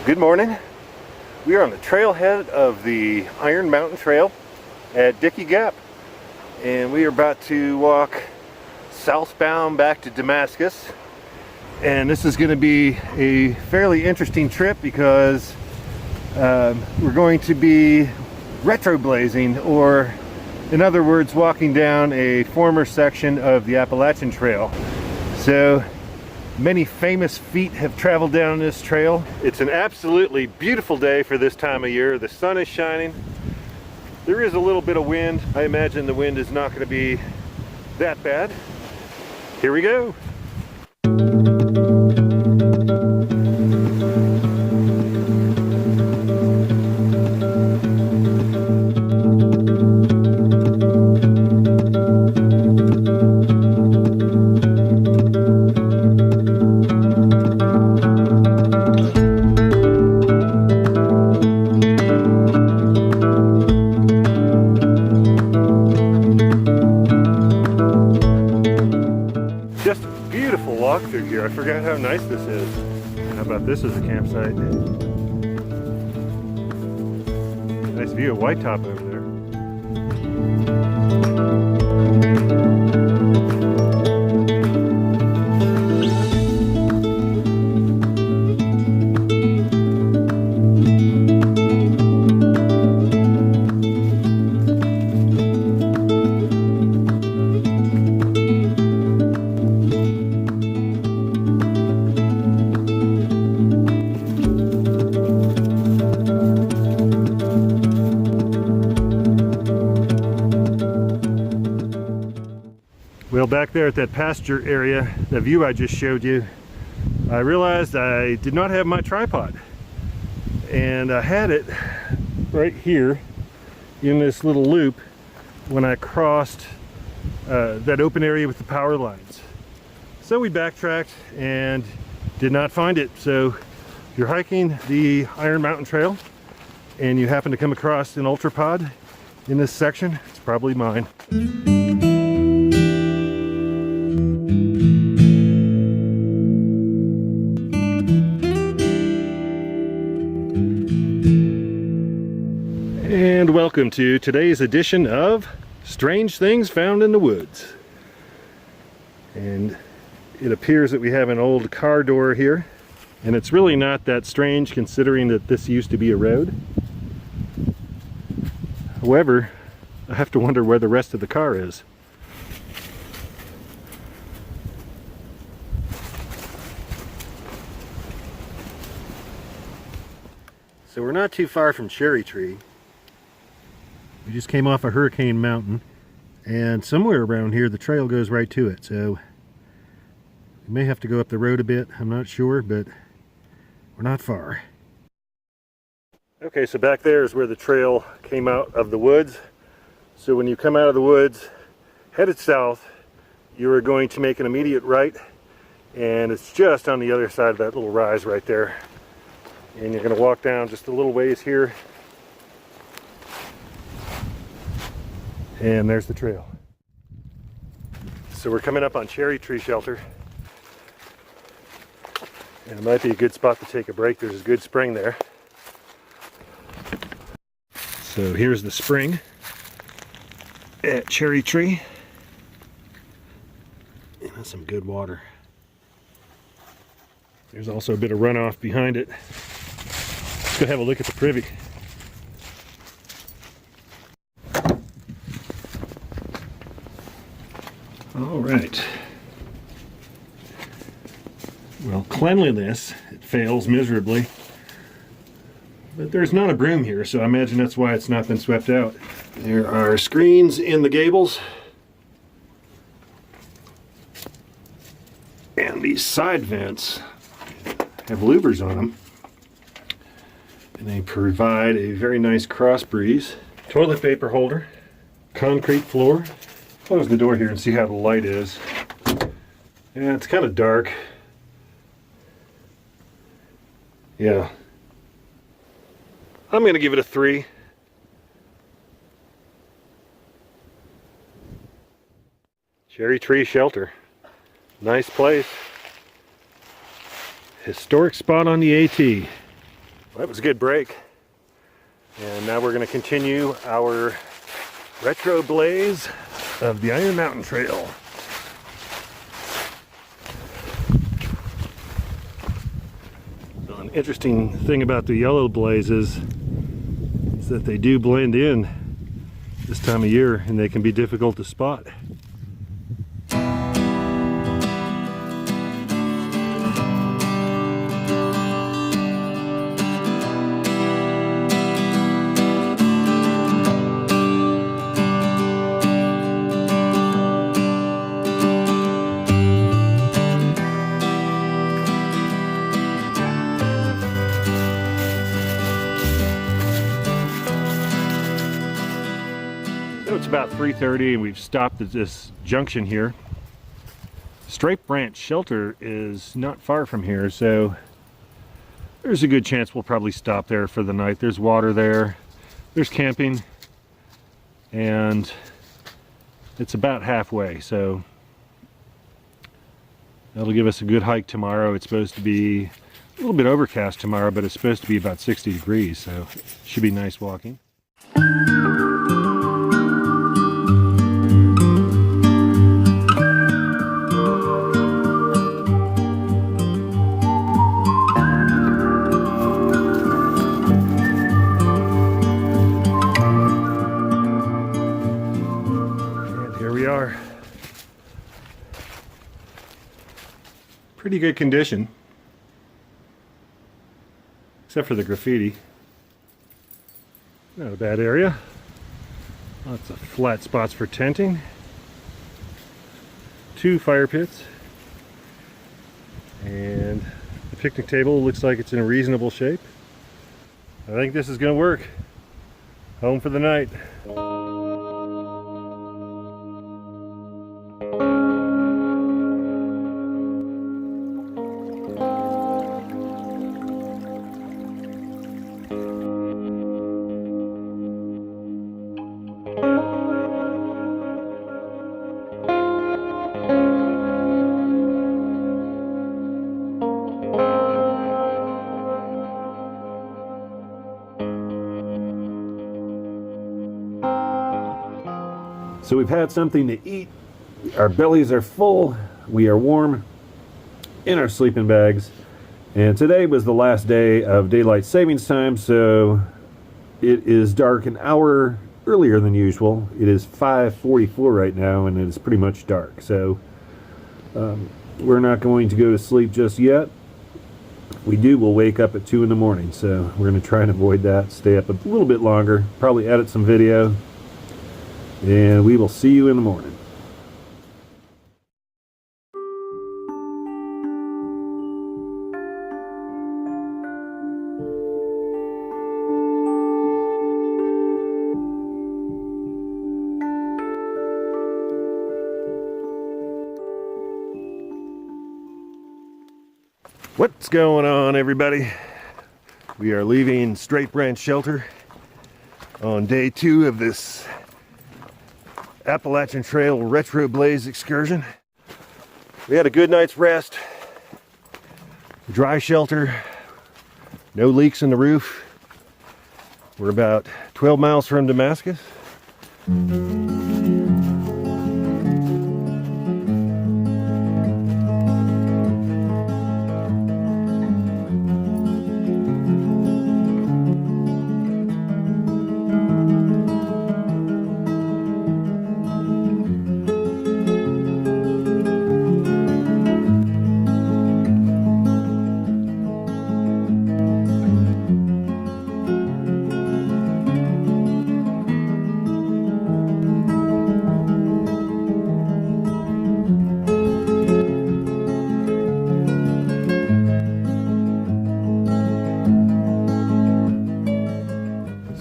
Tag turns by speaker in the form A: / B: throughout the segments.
A: Good morning. We are on the trailhead of the Iron Mountain Trail at Dickey Gap, and we are about to walk southbound back to Damascus. And this is going to be a fairly interesting trip because we're going to be retroblazing, or in other words, walking down a former section of the Appalachian Trail. So many famous feet have traveled down this trail. It's an absolutely beautiful day for this time of year. The sun is shining. There is a little bit of wind. I imagine the wind is not going to be that bad. Here we go. Through here. I forgot how nice this is. How about this as a campsite? Nice view of White Top over there. Well, back there at that pasture area, the view I just showed you, I realized I did not have my tripod. And I had it right here in this little loop when I crossed that open area with the power lines. So we backtracked and did not find it. So if you're hiking the Iron Mountain Trail and you happen to come across an ultrapod in this section, it's probably mine. And welcome to today's edition of Strange Things Found in the Woods. And it appears that we have an old car door here, and it's really not that strange considering that this used to be a road. However, I have to wonder where the rest of the car is. So we're not too far from Cherry Tree. We just came off of Hurricane Mountain, and somewhere around here the trail goes right to it, so we may have to go up the road a bit. I'm not sure, but we're not far. Okay, so back there is where the trail came out of the woods. So when you come out of the woods, headed south, you are going to make an immediate right, and it's just on the other side of that little rise right there. And you're going to walk down just a little ways here, and there's the trail. So we're coming up on Cherry Tree Shelter, and it might be a good spot to take a break. There's a good spring there. So here's the spring at Cherry Tree, and that's some good water. There's also a bit of runoff behind it. Let's go have a look at the Privy. All right. Well, cleanliness, it fails miserably. But there's not a broom here, so I imagine that's why it's not been swept out. There are screens in the gables. And these side vents have louvers on them. And they provide a very nice cross breeze. Toilet paper holder, concrete floor. Close the door here and see how the light is. Yeah, it's kind of dark. Yeah. I'm going to give it a 3. Cherry Tree Shelter. Nice place. Historic spot on the AT. Well, that was a good break. And now we're going to continue our retro blaze of the Iron Mountain Trail. So an interesting thing about the yellow blazes is that they do blend in this time of year and they can be difficult to spot. It's about 3:30 and we've stopped at this junction here. Straight Branch Shelter is not far from here, so there's a good chance we'll probably stop there for the night. There's water there, there's camping, and it's about halfway, so that'll give us a good hike tomorrow. It's supposed to be a little bit overcast tomorrow, but it's supposed to be about 60 degrees, so it should be nice walking. Pretty good condition, except for the graffiti. Not a bad area. Lots of flat spots for tenting. 2 fire pits. And the picnic table looks like it's in a reasonable shape. I think this is going to work. Home for the night. So we've had something to eat, our bellies are full, we are warm in our sleeping bags, and today was the last day of daylight savings time, so it is dark an hour earlier than usual. It is 5:44 right now and it is pretty much dark, so we're not going to go to sleep just yet. If we do, we'll wake up at 2 in the morning, so we're going to try and avoid that, stay up a little bit longer, probably edit some video. And we will see you in the morning. What's going on, everybody? We are leaving Straight Branch Shelter on day 2 of this Appalachian Trail retro blaze excursion. We had a good night's rest, dry shelter, no leaks in the roof. We're about 12 miles from Damascus.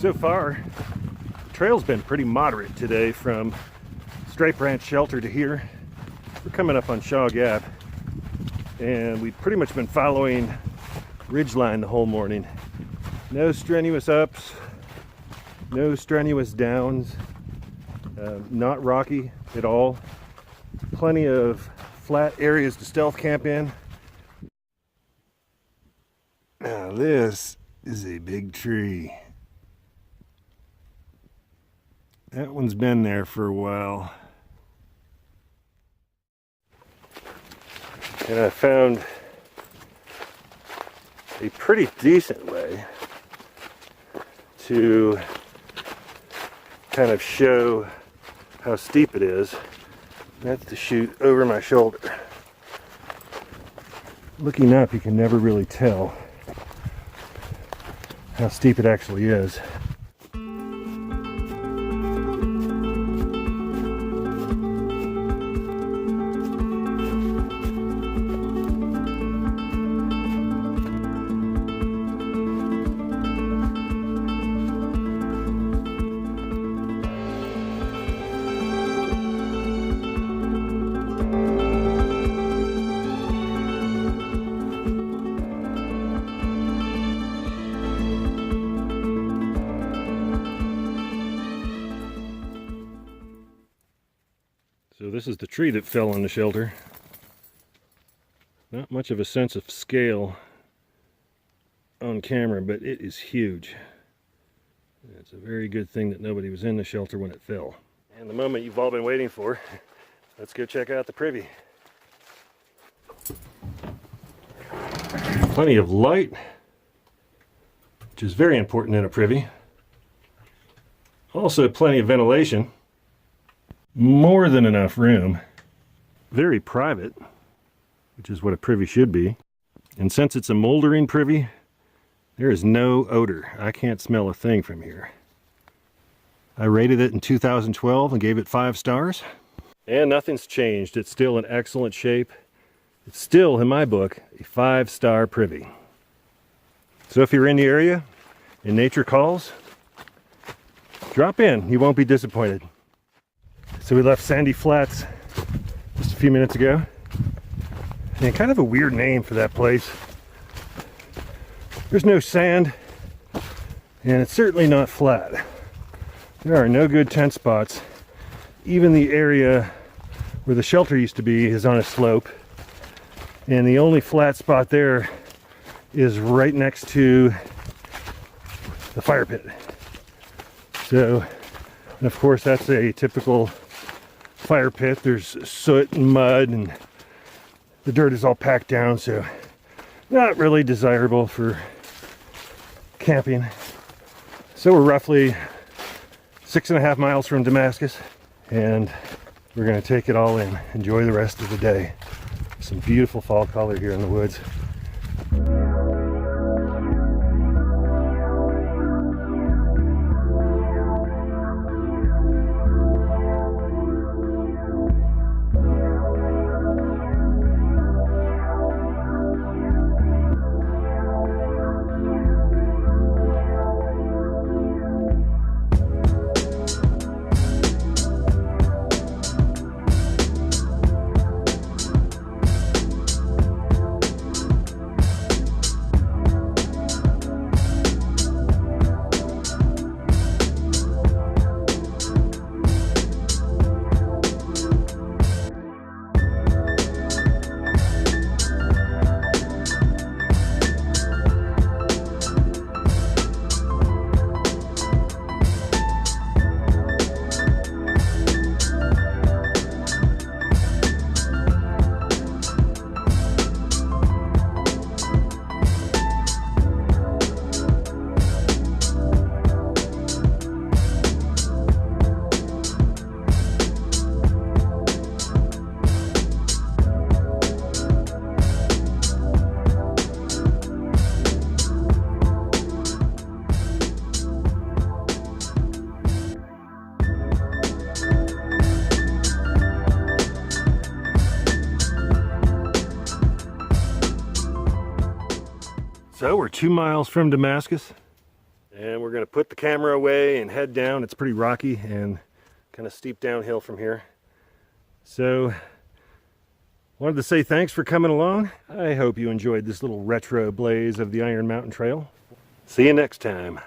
A: So far, the trail's been pretty moderate today from Straight Branch Shelter to here. We're coming up on Shaw Gap, and we've pretty much been following ridgeline the whole morning. No strenuous ups, no strenuous downs, not rocky at all. Plenty of flat areas to stealth camp in. Now this is a big tree. That one's been there for a while. And I found a pretty decent way to kind of show how steep it is. That's to shoot over my shoulder. Looking up, you can never really tell how steep it actually is. So this is the tree that fell on the shelter. Not much of a sense of scale on camera, but it is huge. It's a very good thing that nobody was in the shelter when it fell. And the moment you've all been waiting for, let's go check out the Privy. Plenty of light, which is very important in a Privy. Also plenty of ventilation. More than enough room. Very private, which is what a Privy should be. And since it's a moldering Privy, there is no odor. I can't smell a thing from here. I rated it in 2012 and gave it 5 stars. And nothing's changed. It's still in excellent shape. It's still, in my book, a 5-star Privy. So if you're in the area and nature calls, drop in. You won't be disappointed. So we left Sandy Flats just a few minutes ago. And kind of a weird name for that place. There's no sand, and it's certainly not flat. There are no good tent spots. Even the area where the shelter used to be is on a slope. And the only flat spot there is right next to the fire pit. So, and of course, that's a typical fire pit. There's soot and mud, and the dirt is all packed down, so not really desirable for camping. So we're roughly 6.5 miles from Damascus, and we're going to take it all in, enjoy the rest of the day. Some beautiful fall color here in the woods. So we're 2 miles from Damascus, and we're going to put the camera away and head down. It's pretty rocky and kind of steep downhill from here. So wanted to say thanks for coming along. I hope you enjoyed this little retro blaze of the Iron Mountain Trail. See you next time.